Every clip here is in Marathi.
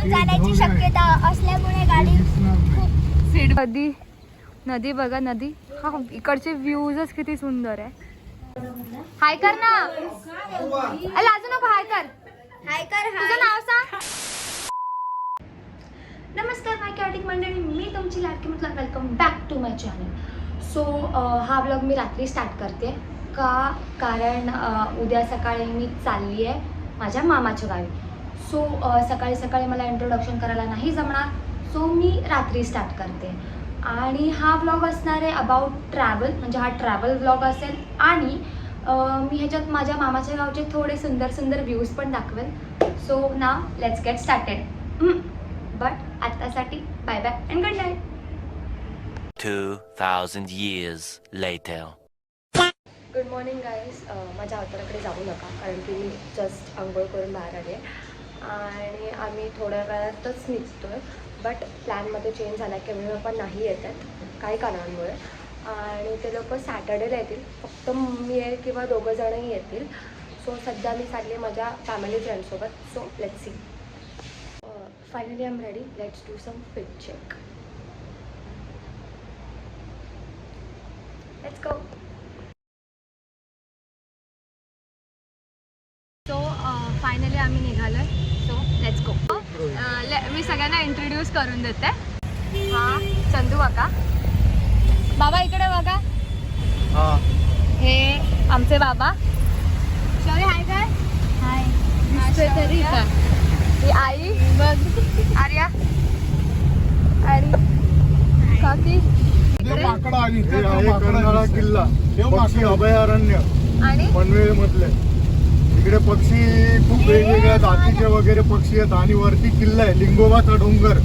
उडून जाण्याची शक्यता असल्यामुळे गाडी खूप नदी नदी बघा नदी. हा इकडचे व्ह्यूजच किती सुंदर आहे. हाय कर ना, लाजू नको. हाय कर. तुझं नाव सांग. नमस्कार माय कॅटिक मंडळी, मी तुमची लाडकी मतलब welcome back to my channel. So हा व्लॉग मी रात्री स्टार्ट करते कारण उद्या सकाळी मी चालली आहे माझ्या मामाच्या गावी. सो सकाळी सकाळी मला इंट्रोडक्शन करायला नाही जमणार, सो मी रात्री स्टार्ट करते. आणि हा व्लॉग असणार आहे अबाउट ट्रॅव्हल, म्हणजे हा ट्रॅव्हल व्लॉग असेल. आणि मी ह्याच्यात माझ्या मामाच्या गावचे थोडे सुंदर सुंदर व्ह्यूज पण दाखवेल. So now let's get started. But आत्तासाठी bye bye and good night. 2000 years later. Good morning guys. माझ्या अवताराकडे जाऊ नका कारण की मी जस्ट आंघोळ करून बाहेर आले आणि आम्ही थोड्या वेळातच निघतो आहे. बट प्लॅनमध्ये चेंज झाला की मी पण नाही येत आहेत काही कारणांमुळे. आणि ते लोक सॅटर्डेला येतील, फक्त मी आहे किंवा दोघंजणही येतील. सो सध्या मी चालले माझ्या फॅमिली फ्रेंडसोबत. So let's see. Finally I am ready. Let's do some fit check. Let's go. So finally आम्ही निघालो आहे. So let's go. मी सगळ्यांना इंट्रोड्यूस करून देते. हा चंदू काका. बाबा इकडे बघा. हे आमचे बाबा. सॉरी हाय काय. हाय. तरी का ही आई बघ. आर्या आणि काकी. कर्नाळा किल्ला, पक्षी अभयारण्य आणि पनवेल मधले. इकडे पक्षी खूप वेगवेगळ्या जातीचे वगैरे पक्षी आहेत. आणि वरती किल्ला आहे लिंगोबाचा डोंगर.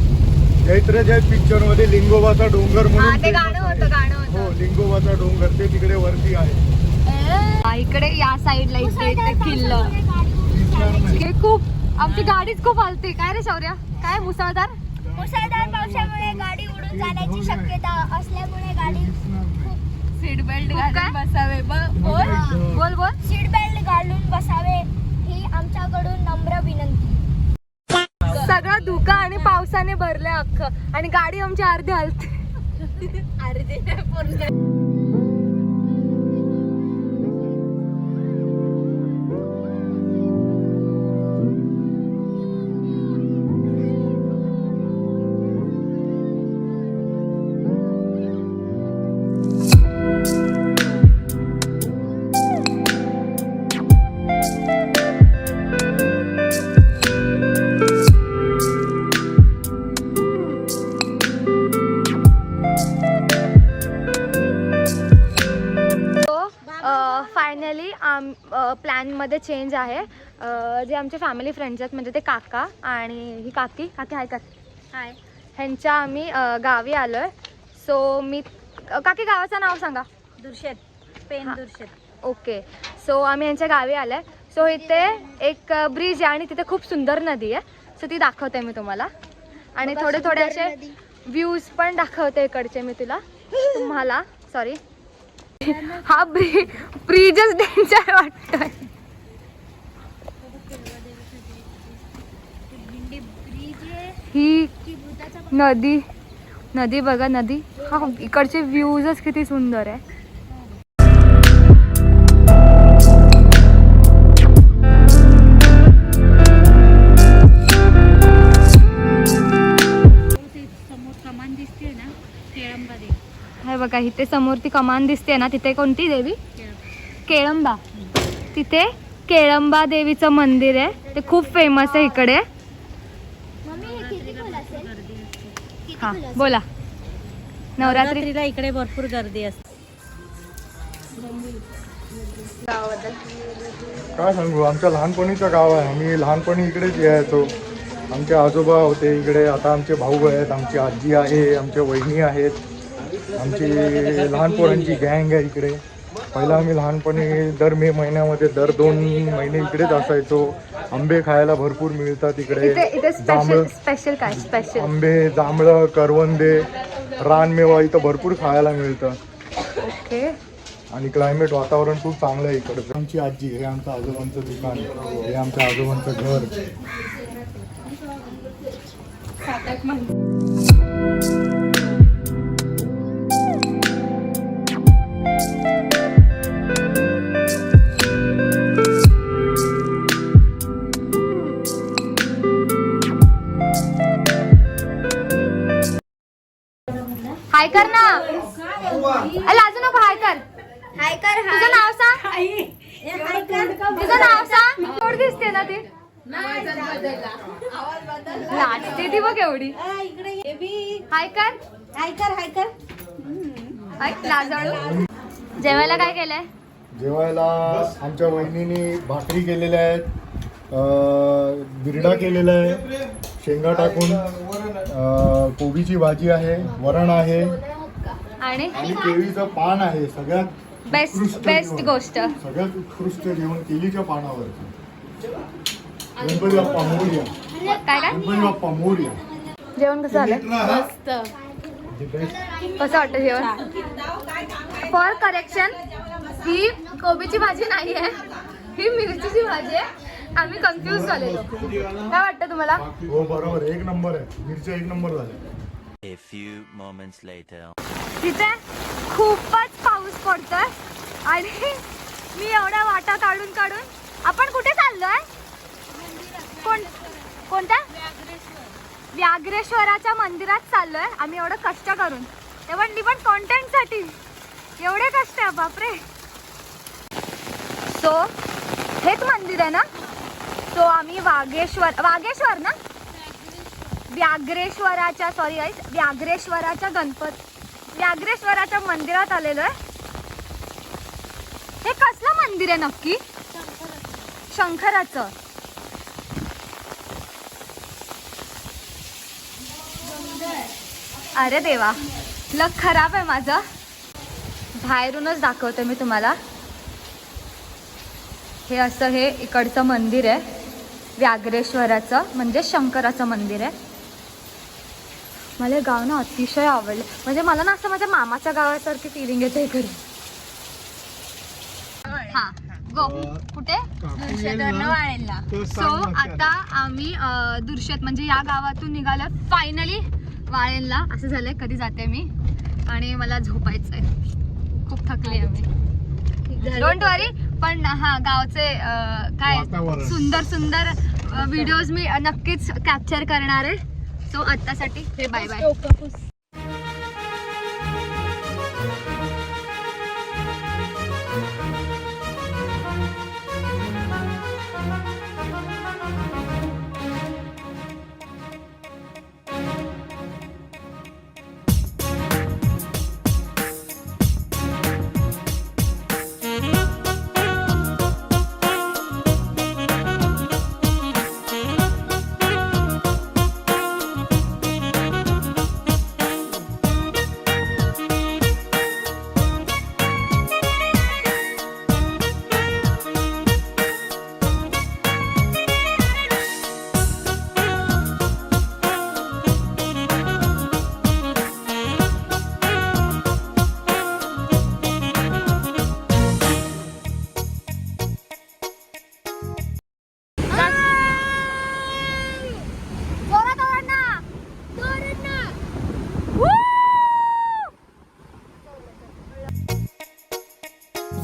जैत्र जय पिक्चर मध्ये लिंगोबाचा डोंगर म्हणून ते गाणं होतं. हो, लिंगोबाचा डोंगर ते तिकडे वरती आहे. इकडे या साईडला इथे किल्ला. हे खूप आमची गाडीच खूप हलते. काय रे शौर्य, काय मुसळधार पावसामुळे गाडी उडून जाण्याची शक्यता असल्यामुळे गाडी सीट बेल्ट घालून बसावे. बोल बोल. सीट बेल्ट घालून बसावे ही आमच्याकडून नम्र विनंती. सगळं धुका आणि पावसाने भरले अख्खं आणि गाडी आमची अर्धी हलते. फायनली प्लॅनमध्ये चेंज आहे. जे आमचे फॅमिली फ्रेंड्स आहेत म्हणजे ते काका आणि ही काकी. काकी हाय कर. हाय. ह्यांच्या आम्ही गावी आलो आहे. सो मी काकी गावाचं नाव सांगा. दुर्शेत. पेन दुर्शेत. ओके. सो आम्ही यांच्या गावी आलो आहे. सो इथे एक ब्रिज आहे आणि तिथे खूप सुंदर नदी आहे. सो ती दाखवते मी तुम्हाला. आणि थोडे थोडे असे व्ह्यूज पण दाखवते इकडचे मी तुम्हाला. सॉरी. हा ब्रिजच डेंजर वाटतोय. ही नदी बघा नदी. हा इकडचे व्ह्यूजच किती सुंदर आहे. हे बघा इथे समोर ती कमान दिसते ना, तिथे कोणती देवी? केळंबा. तिथे केळंबा देवीचं मंदिर आहे. ते खूप फेमस आहे इकडे. हा बोला. नवरात्रीला इकडे भरपूर गर्दी असते. काय सांगू, आमच्या लहानपणीचं गाव आहे. आम्ही लहानपणी इकडेच यायचो. आमचे आजोबा होते इकडे. आता आमचे भाऊ आहेत, आमची आजी आहे, आमच्या वहिनी आहेत, आमची लहान पोरांची गँग आहे इकडे. पहिला आम्ही लहानपणी दर मे महिन्यामध्ये दर 2 महिने इकडेच असायचो. आंबे खायला भरपूर मिळतात इकडे. स्पेशल काय स्पेशल? आंबे, जांभळं, करवंदे, रानमेवा इथं भरपूर खायला मिळतं. ओके. आणि क्लायमेट वातावरण खूप चांगलं आहे इकडचं. आमची आजी, हे आमचं आजोबांचं दुकान, हे आमच्या आजोबांचं घर. हाय कर ना. लाजू नको. हाय कर. हाय कर. तुझं नाव सांग. तुझं नाव सांग. थोडी दिसते ना ती. लाजते ती बघ एवढी. हाय कर. हाय लाजाळू. जेवायला काय केलंय? जेवायला आमच्या वहिनीने भाकरी केलेल्या आहेत, बिरडा केलेला आहे शेंगा टाकून, कोबीची भाजी आहे, वरण आहे आणि आणि केळीचं पान आहे. सगळ्यात बेस्ट जेवण. गोष्ट. सगळ्यात उत्कृष्ट जेवण केळीच्या पानावर. गणपती बाप्पा मोरया. काय काय गणपती बाप्पा मोरया. जेवण कसं झालं? कसं वाटतं जेवण? फॉर करेक्शन, ही कोबीची भाजी नाही आहे, ही मिरचीची भाजी आहे. आम्ही कन्फ्युज झालेलो. काय वाटतं तुम्हाला? हो बरोबर, एक नंबर आहे. मिरच्या एक नंबर झाल्या. A few moments later. तिथे खूपच पाऊस पडतोय आणि मी एवढ्या वाटा काढून आपण कुठे चाललोय? कोणत्या? व्याघ्रेश्वराच्या मंदिरात चाललोय आम्ही एवढं कष्ट करून. ते पण कॉन्टेंट साठी एवढे कष्ट आहे बापरे. सो हेच मंदिर आहे ना? सो आम्ही वागेश्वर ना व्याघ्रेश्वराच्या मंदिरात आलेलो आहे. हे कसलं मंदिर आहे नक्की? शंकराचं. अरे देवा, लक खराब आहे माझं. बाहेरूनच दाखवते मी तुम्हाला. हे असं हे इकडचं मंदिर आहे व्याघ्रेश्वराचं, म्हणजे शंकराचं मंदिर आहे. मला हे गाव ना अतिशय आवडलं. म्हणजे मला ना असं माझ्या मामाच्या गावासारखी फिलिंग येते इकडे. हा गो कुठे? सो आता आम्ही दुर्शत म्हणजे या गावातून निघालोय फायनली वाळेनला. असं झालंय कधी जाते मी आणि मला झोपायचंय. खूप थकली आहे मी. डोंट वरी. पण हा गावचे काय सुंदर व्हिडिओज मी नक्कीच कॅप्चर करणार आहे. सो आत्तासाठी हे बाय बाय.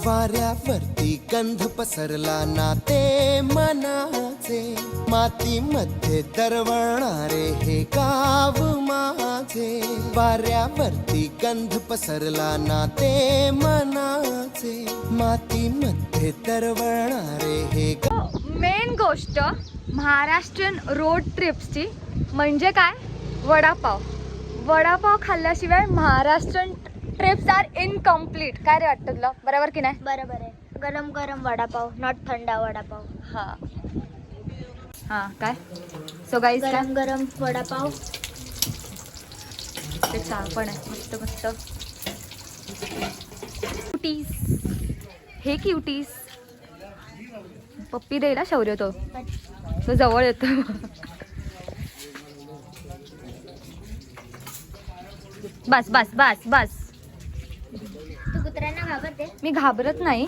वाऱ्यावरती गंध पसरला ना ते मनाचे, मातीमध्ये दरवळणारे हे गाव माझे. वाऱ्यावरती गंध पसरला ना ते मनाचे, मातीमध्ये दरवळणारे हे. मेन गोष्ट महाराष्ट्रीयन रोड ट्रिप्सची म्हणजे काय? वडापाव. वडापाव खाल्ल्याशिवाय महाराष्ट्रीयन ट्रिप्स आर इनकम्प्लीट. काय रे वाटतं तुला? बरोबर की नाही? बरोबर आहे. गरम गरम वडापाव, नॉट थंडा वडापाव. हा काय? सो गाईज काय? गरम गरम वडापाव. ते चहा पण आहे मस्त मस्त. क्युटीज, हे क्युटीज. पप्पी द्यायला शौर्य तो जवळ येतो. बस बस बस बस. तू कुत्र्यांना घाबरते? मी घाबरत नाही,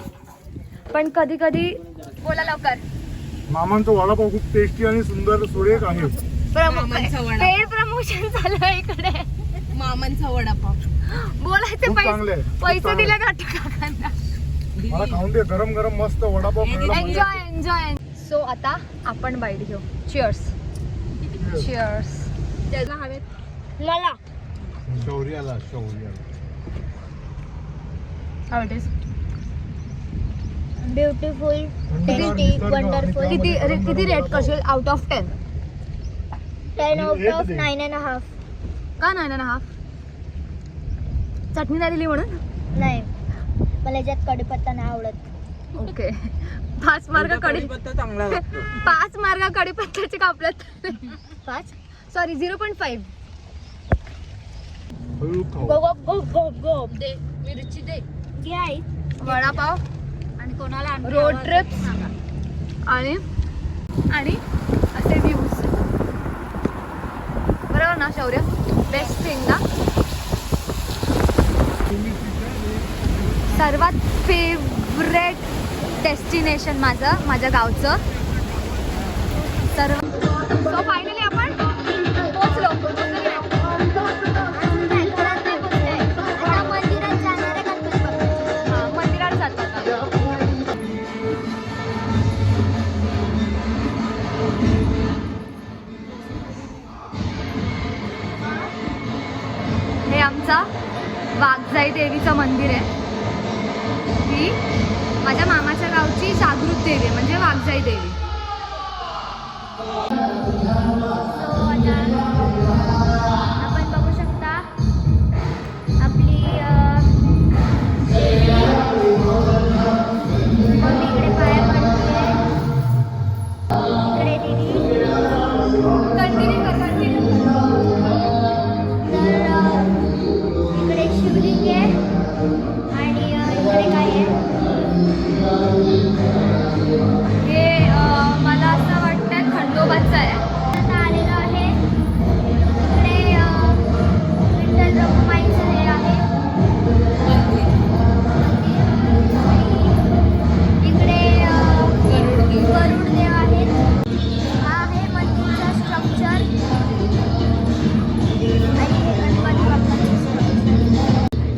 पण कधी कधी. बोला लवकर. मामांचा वडापाव खूप टेस्टी आणि सुंदर सुरेख आहे. पेड प्रमोशन झालं इकडे. मामांचा वडापाव बोलायचे खूप चांगले आहे. पैसे दिले ना काकांना. मला खाऊन दे, गरम गरम मस्त वडापाव खायला मजा एन्जॉय एन्जॉय. सो आता आपण बाईट घेऊ. चिअर्स येते. चिअर्स. त्याला हवेत. मला शौर्याला हाऊ इट इज. ब्युटिफुल, थंडगार टेस्टी, निसर्ग आणि वंडरफुल. त्यामध्ये किती रेट कसेल आउट ऑफ 10? 10 out एक of दे. 9.5. का 9.5? चटणी नाही दिली म्हणून. नाही, मला याच्यात कढीपत्ता नाही आवडत. ओके. 5 मार्क कढी, चांगला लागतो. 5 मार्क कढीपत्त्याचे कापल्यात. 5. सॉरी 0.5. हळू खाऊ. गो दे मिरची दे. घे आई. वडापाव आणि कोणाला आणखी रोड आवाज ट्रिप सांगा. आणि आणि असे व्ह्यूज. बरोबर ना शौर्य? बेस्ट थिंग ना. सर्वात फेवरेट डेस्टिनेशन माझ्या गावचं. सर्व. सो फायनली आपण पोहोचलो. घरात नाही पोचलोय. आता मंदिरात जाणार आहे गणपती बाप्पाच्या. हा, मंदिरात जातो आता. हे आमचा वाघजाई देवीचं मंदिर आहे. ही माझ्या मामाच्या गावची जागृत देवी आहे, म्हणजे वाघजाई देवी. आपण बघू शकता आपली देवी. मम्मी इकडे पाया पडते. इकडे दीदी. कंटिन्यू कर कंटिन्यू. तर इकडे शिवलिंग आहे आणि इकडे काय आहे? हे मला असं वाटतं खंडोबाचं आहे. आता आलेलं आहे. इकडे विठ्ठल रखुमाईचं हे आहे. इकडे गरुड देव आहेत. हा आहे मंदिरचा स्ट्रक्चर आणि हे गणपती बाप्पाचं structure.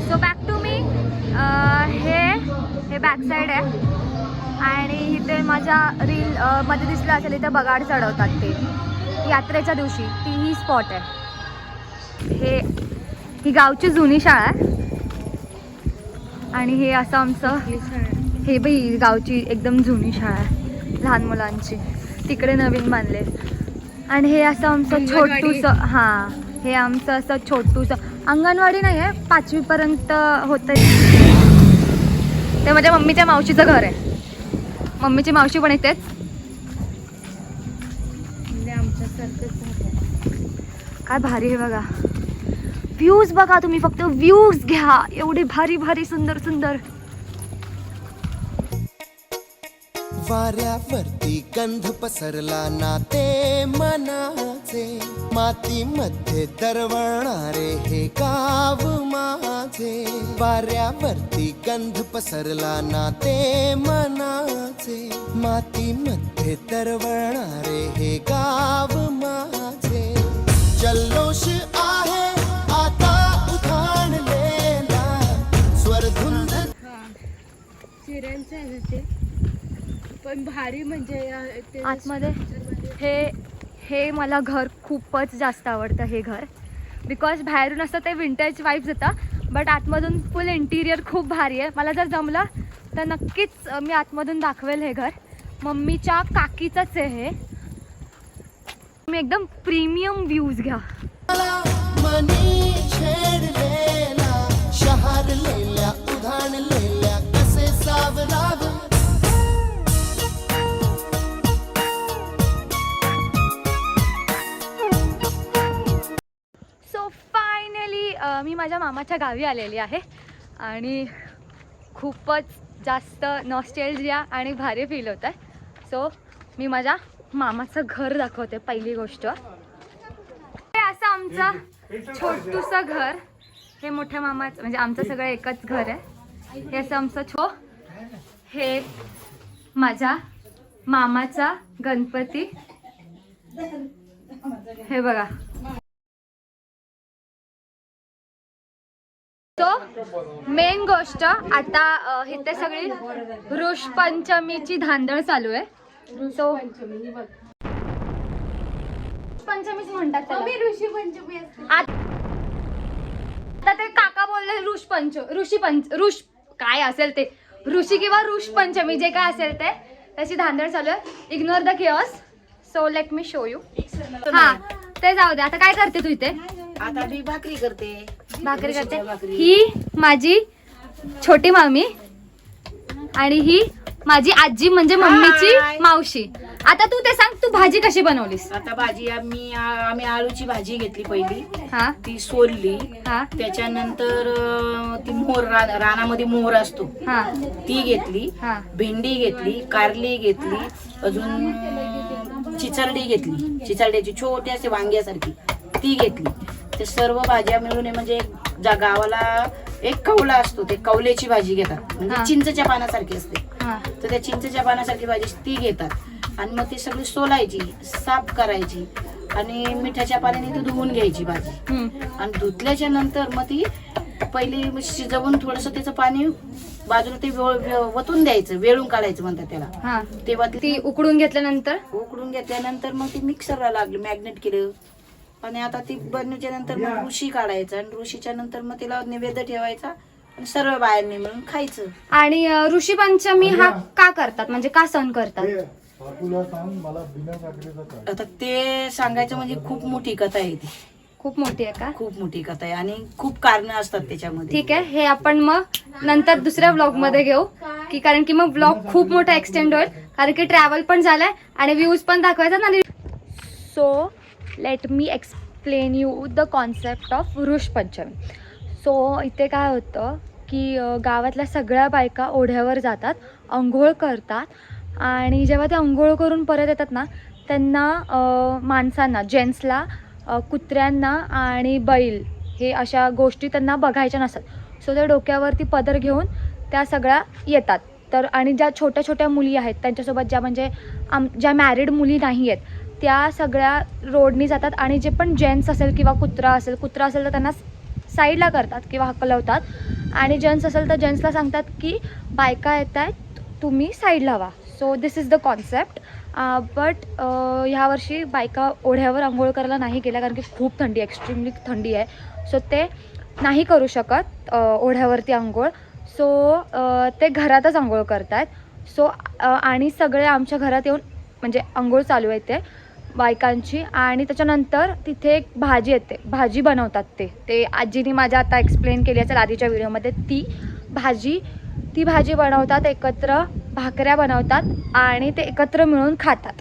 So back to me. हे बॅक साईड आहे आणि इथे माझ्या रील मध्ये दिसलं असेल, इथे बगाड चढवतात ते यात्रेच्या दिवशी. ती ही स्पॉट आहे. ही गावची जुनी शाळा आहे आणि हे असं आमचं हे बाई गावची एकदम जुनी शाळा आहे लहान मुलांची. तिकडे नवीन बांधले. आणि हे असं आमचं छोटूसं, हां हे आमचं असं छोटूसं अंगणवाडी नाही आहे, 5वी पर्यंत होतं. ते माझ्या मम्मीच्या मावशीचं घर आहे. मम्मीची मावशी पण इथेच. काय भारी आहे बघा. व्ह्यूज बघा तुम्ही, फक्त व्ह्यूज घ्या. एवढे भारी भारी सुंदर सुंदर. वाऱ्यावरती गंध पसरला ना ते मनाचे, मातीमध्ये दरवळणारे हे गाव माझे. वाऱ्यावरती गंध पसरला ना ते मनाचे, मातीमध्ये दरवळणारे हे गाव माझे. जल्लोष आहे आता उधाणलेला, स्वरधुंद चिऱ्यांचं आहे ना ते, पण भारी म्हणजे ते आतमध्ये हे मला घर खूपच जास्त आवडतं. हे घर बिकॉज बाहेरून असतं ते विंटेज वाईब्स येतं, बट आतमधून फुल इंटिरियर खूप भारी आहे. मला जर जमलं तर नक्कीच मी आतमधून दाखवेल हे घर. मम्मीच्या काकीचंच आहे हे. तुम्ही एकदम प्रीमियम व्ह्यूज घ्या. मनी छेडलेला, शहारलेल्या उधाणलेल्या कसे सावराव. सो फायनली मी माझ्या मामाच्या गावी आलेली आहे आणि खूपच जास्त नॉस्टॅल्जिया आणि भारी फील होत आहे. सो मी माझ्या मामाचं घर दाखवते. पहिली गोष्ट हे असं आमचं छोटूसं घर. हे मोठ्या मामाचं म्हणजे आमचं सगळं एकच घर आहे. हे असं आमचं हे माझ्या मामाचा गणपती. हे बघा. तो मेन गोष्ट आता इथे सगळी ऋष पंचमीची धांदळ चालू आहे. सो पंचमीच म्हणतात त्याला. ऋषी पंचमी असते. आता ते काका बोलले ऋष काय असेल ते ऋषी किंवा ऋष पंचमी जे काय असेल ते त्याची धांदळ चालू आहे. Ignore the chaos. So let me show you. हा ते जाऊ दे. आता काय करते तू इथे? आता मी भाकरी करते. भाकरी करते. ही माझी छोटी मामी आणि ही माझी आजी म्हणजे मम्मीची मावशी. आता तू ते सांग, तू भाजी कशी बनवलीस? आता भाजी आम्ही आळूची भाजी घेतली पहिली. हा ती सोलली. हा त्याच्यानंतर ती मोर रानामध्ये मोर असतो हा ती घेतली. हा भेंडी घेतली, कारली घेतली, अजून चिचरडी घेतली. चिचरड्याची छोटी असे वांग्यासारखी ती घेतली. ते सर्व भाज्या मिळून म्हणजे गावाला एक कौला असतो, ते कौल्याची भाजी घेतात. म्हणजे चिंचच्या पानासारखी असते. हा तर त्या चिंचच्या पानासारखी भाजी ती घेतात आणि मग ती सगळी सोलायची, साफ करायची आणि मिठाच्या पाण्याने ती धुवून घ्यायची भाजी. आणि धुतल्याच्या नंतर मग ती पहिली शिजवून थोडस त्याचं पाणी बाजूला ते वतून द्यायचं, वेळून काढायचं म्हणतात त्याला. हा तेव्हा ती उकडून घेतल्यानंतर उकडून घेतल्यानंतर मग ती मिक्सरला लागली, मॅग्नेट केलं. आणि आता ती बनवच्या नंतर मग ऋषी काढायचं आणि ऋषीच्या नंतर मग तिला नैवेद्य ठेवायचा आणि सर्व बायांनी मिळून खायचं. आणि ऋषी पंचमी हा का करतात, म्हणजे का सण करतात? तुला सांग, मला बिना साखरेचा चहा. आता ते सांगायचं म्हणजे खूप मोठी कथा आहे ती. खूप मोठी आहे का? खूप मोठी कथा आहे आणि खूप कारण असतात त्याच्यामध्ये. ठीक आहे, हे आपण मग नंतर दुसऱ्या व्लॉग मध्ये घेऊ की कारण की मग व्लॉग खूप मोठा एक्सटेंड होईल कारण की ट्रॅव्हल पण झालाय आणि व्ह्यूज पण दाखवायचा आणि so let me explain you the concept of Rishi Panchami. So इथे काय होतं की गावातल्या सगळ्या बायका ओढ्यावर जातात, अंघोळ करतात आणि जेव्हा ते अंघोळ करून परत येतात ना त्यांना माणसांना जेंट्सला कुत्र्यांना आणि बैल हे अशा गोष्टी त्यांना बघायच्या नसतात. सो ते डोक्यावरती पदर घेऊन त्या सगळ्या येतात. तर आणि ज्या छोट्या छोट्या मुली आहेत त्यांच्यासोबत ज्या म्हणजे ज्या मॅरिड मुली नाही आहेत त्या सगळ्या रोडनी जातात आणि जे पण जेंट्स असेल किंवा कुत्रा असेल तर त्यांना साईडला करतात किंवा हकलवतात आणि जेंट्स असेल तर जेंट्सला सांगतात की बायका येत आहेत तुम्ही साईडला व्हा. So this is the concept. But ह्यावर्षी बायका ओढ्यावर आंघोळ करायला नाही गेल्या कारण की खूप थंडी, एक्स्ट्रीमली थंडी आहे. सो ते नाही करू शकत ओढ्यावरती आंघोळ. सो ते घरातच आंघोळ करत आहेत. सो आणि सगळे आमच्या घरात येऊन म्हणजे आंघोळ चालू आहे ते बायकांची आणि त्याच्यानंतर तिथे एक भाजी येते, भाजी बनवतात ते आजीने माझ्या आता एक्सप्लेन केली असेल आधीच्या व्हिडिओमध्ये. ती भाजी बनवतात, एकत्र भाकऱ्या बनवतात आणि ते एकत्र मिळून खातात.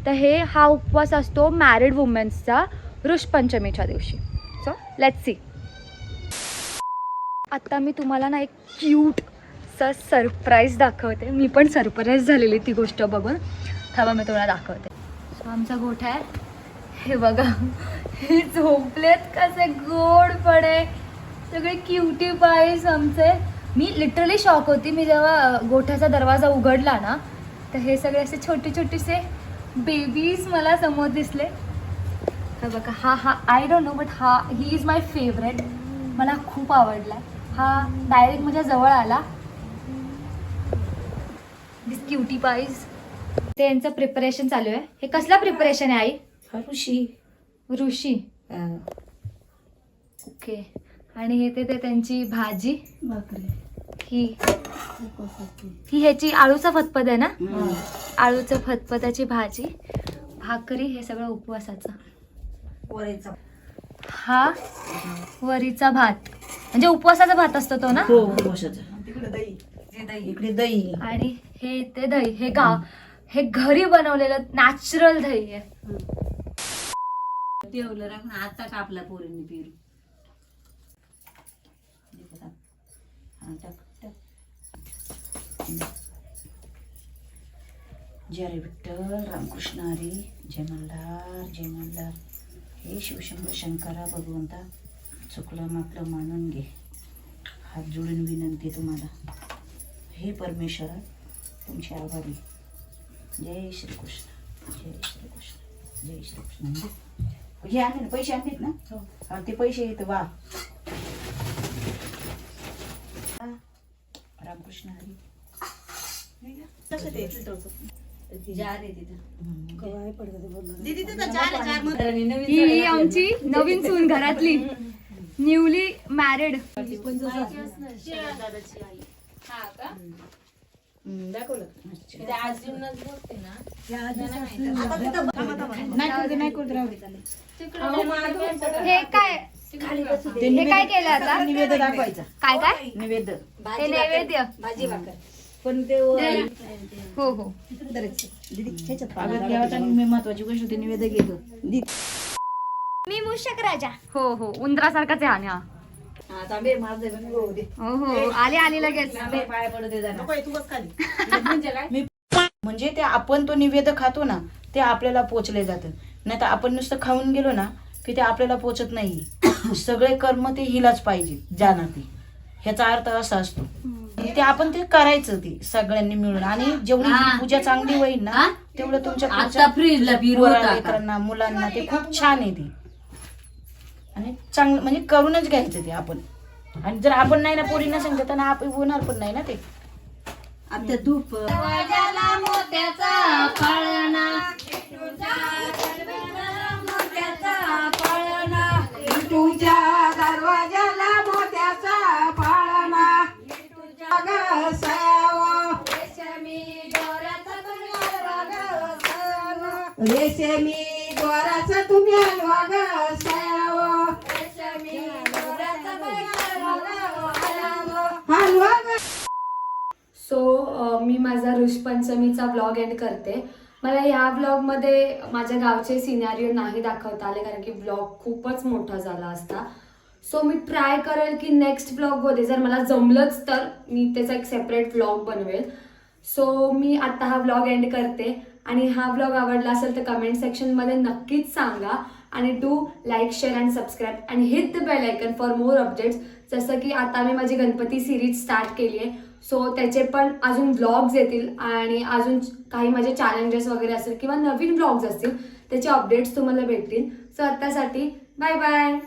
तर हा उपवास असतो मॅरिड वुमेन्सचा ऋष पंचमीच्या दिवशी. So let's C. आता मी तुम्हाला ना एक क्यूटचा सरप्राईज दाखवते. मी पण सरप्राईज झालेली ती गोष्ट बघून. थांबा मी तुम्हाला दाखवते. सो आमचा गोठा आहे, हे बघा. हे झोपलेत कसे गोडपणे सगळे क्युटी पाईस आमचे. मी लिटरली शॉक होती मी जेव्हा गोठ्याचा दरवाजा उघडला ना तर हे सगळे असे छोटे छोटेसे बेबीज मला समोर दिसले. हे बघा, हा I don't know but he is my favourite. मला खूप आवडला. हा डायरेक्ट माझ्या जवळ आला. दिस क्युटी पाईज. ते यांचं प्रिपरेशन चालू आहे. हे कसलं प्रिपरेशन आहे आई? ऋषी. ओके. आणि हे ते त्यांची भाजी ही ह्याची आळूचा फतफद आहे ना, आळूचं फतफदाची भाजी, भाकरी, हे सगळं उपवासाचं. हा वरीचा भात म्हणजे उपवासाचा भात असतो तो ना. इकडे दही आणि हे ते दही, हे घरी बनवलेलं नॅचरल दही आहे. आता कापला पोरींनी पिरू. जय रे विठ्ठल रामकृष्ण हरी. जय मल्हार, जय मल्हार. हे शिवशंभू शंकरा भगवंता चुकलं मापलं मानून घे. हात जोडून विनंती तुम्हाला, हे परमेश्वरा तुमचे आभारी. जय श्रीकृष्ण, जय श्रीकृष्ण, जय श्रीकृष्ण. हे आणले ना, पैसे आणलेत ना हा, ते पैसे येत वा रामकृष्ण हरी ही आमची नवीन सून घरातली न्यूली मॅरिड. दाखवलं नाही करत राहू दे. हे काय हे काय केलं आता? निवेद दाखवायचा. काय काय निवेद हे नैवेद्य. पण ते हो हो अगं देवाचा मी महत्वाची गोष्ट होती निवेद घेतो. मी मूषक राजा. हो हो उंदरासारखाच आहे हा. हो हो आले आले लगेच. म्हणजे ते आपण तो निवेद खातो ना ते आपल्याला पोचले जातं. नाही तर आपण नुसतं खाऊन गेलो ना की ते आपल्याला पोचत नाही. सगळे कर्म ते हिलाच पाहिजे जाणार ते, ह्याचा अर्थ असा असतो. ते आपण ते करायचं ते सगळ्यांनी मिळून, आणि जेवढी ही पूजा चांगली होईल ना तेवढं तुमच्या लेकरांना मुलांना ते खूप छान आहे ती. आणि चांगलं म्हणजे करूनच घ्यायचं ते आपण. आणि जर आपण नाही ना पोरींना सांगितलं तर आपण होणार पण नाही ना ते. आता धूप तुझ्या दरवाजाला मोत्याचा पाळणा रेशमी द्वाराचा तुम्ही हलवा ग साव हलवा ग. सो मी माझा ऋषपंचमीचा व्लॉग एंड करते. मला ह्या व्लॉगमध्ये माझ्या गावचे सिनॅरिओ नाही दाखवता आले कारण की व्लॉग खूपच मोठा झाला असता. सो मी ट्राय करेल की नेक्स्ट व्लॉगमध्ये जर मला जमलंच तर मी त्याचा एक सेपरेट व्लॉग बनवेल. सो मी आत्ता हा व्लॉग एंड करते. आणि हा व्लॉग आवडला असेल तर कमेंट सेक्शनमध्ये नक्कीच सांगा. आणि do like share and subscribe and hit the bell icon for more updates. जसं की आता मी माझी गणपती सिरीज स्टार्ट केली आहे. सो त्याचे पण अजून व्लॉग्स येतील आणि अजून काही माझे चॅलेंजेस वगैरे असेल किंवा नवीन व्लॉग्स असतील त्याचे अपडेट्स तुम्हाला भेटतील. सो आत्तासाठी बाय बाय.